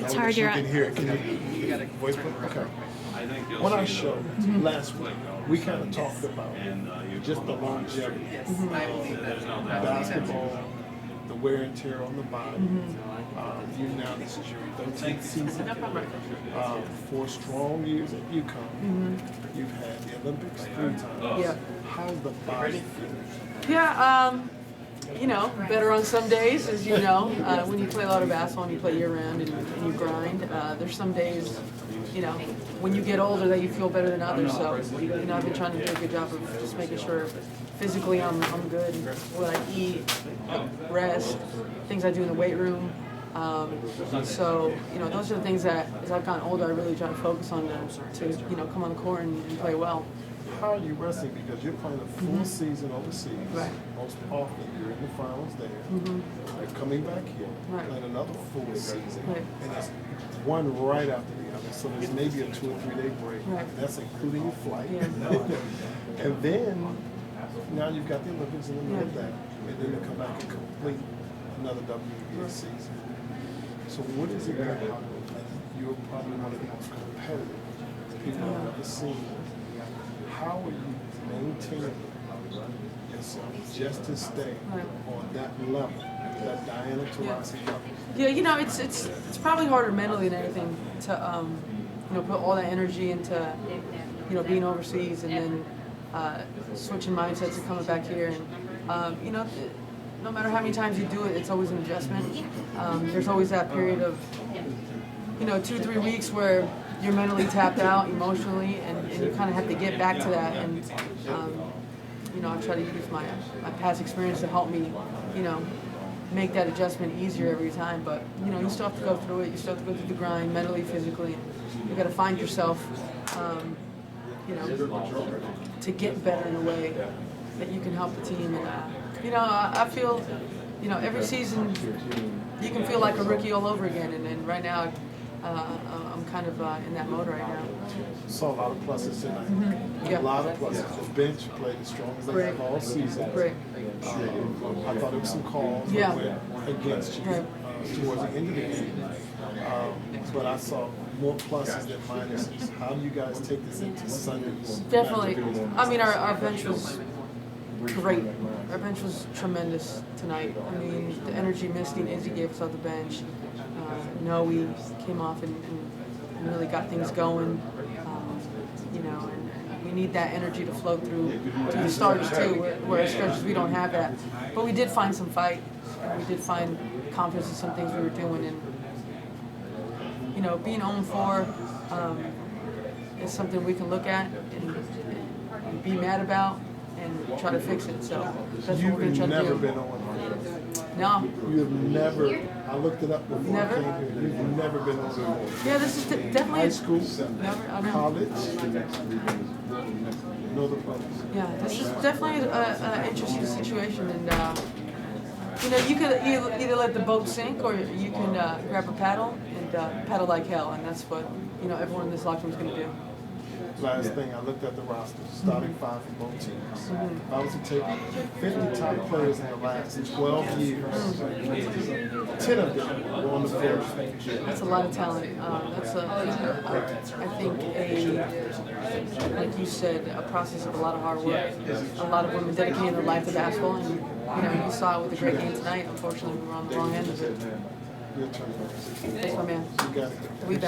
It's hard. You You're can hear it. Can you voice put? Okay. On our show last week, we kind of talked about just the longevity of basketball, the wear and tear on the body. You now, this is your 13th season. 4 strong years at UConn. You've had the Olympics 3 times. Yeah. How's the body feel? Yeah, you know, better on some days, as you know. When you play a lot of basketball and you play year round and you grind, there's some days, you know, when you get older that you feel better than others. So, you know, I've been trying to do a good job of just making sure physically I'm good. What I eat, rest, things I do in the weight room. So, you know, those are the things that as I've gotten older, I really try to focus on to you know, come on the court and play well. How are you resting? Because you're playing a full season overseas. Right. Most often you're in the finals there. You're coming back here, playing another full season. And it's one right after the other. So there's maybe a 2 or 3 day break. That's including your flight. And then now you've got the Olympics in the middle of that. And then to come back and complete another WNBA season. So what is it like? You're probably one of the most competitive people I've ever seen. How are you maintaining yourself just to stay on that level, that Diana Taurasi level? Yeah, you know, it's probably harder mentally than anything to you know, put all that energy into, you know, being overseas and then switching mindsets and coming back here. And you know, no matter how many times you do it, it's always an adjustment. There's always that period of, you know, 2 or 3 weeks where you're mentally tapped out emotionally, and you kind of have to get back to that. And you know, I try to use my past experience to help me, you know, make that adjustment easier every time. But you know, you still have to go through it. You still have to go through the grind mentally, physically. And you got to find yourself, you know, to get better in a way that you can help the team. And you know, I feel, you know, every season you can feel like a rookie all over again. And right now, I'm kind of in that mode right now. Saw a lot of pluses tonight. A lot of pluses. The bench played as strong as they have all season. I thought there were some calls that went against you towards the end of the game. But I saw more pluses than minuses. How do you guys take this into Sundays? Definitely. I mean, our bench was great. Our bench was tremendous tonight. I mean, the energy Misty and Izzy gave us off the bench. Noe came off and really got things going. You know, and we need that energy to flow through the starters too, where as stretches we don't have that. But we did find some fight. We did find confidence in some things we were doing. And, you know, being 0-4 is something we can look at and be mad about and try to fix it. So that's what we're going to try to do. You've never been 0-4. No. You have never, I looked it up before I came here, you've never been 0-4. Yeah, this is definitely High school, college, no the pros. Yeah, this is definitely an interesting situation. And, you know, you could either let the boat sink or you can grab a paddle and paddle like hell. And that's what, you know, everyone in this locker room is going to do. Last thing, I looked at the roster, starting 5 for both teams. If I was to take 50 top players in the last 12 years, 10 of them were on the floor. That's a lot of talent. That's I think like you said, a process of a lot of hard work. A lot of women dedicating their life to basketball, and you know, you saw it with a great game tonight. Unfortunately, we were on the wrong end of it. Your turn. Thanks, my man. You got it. We back.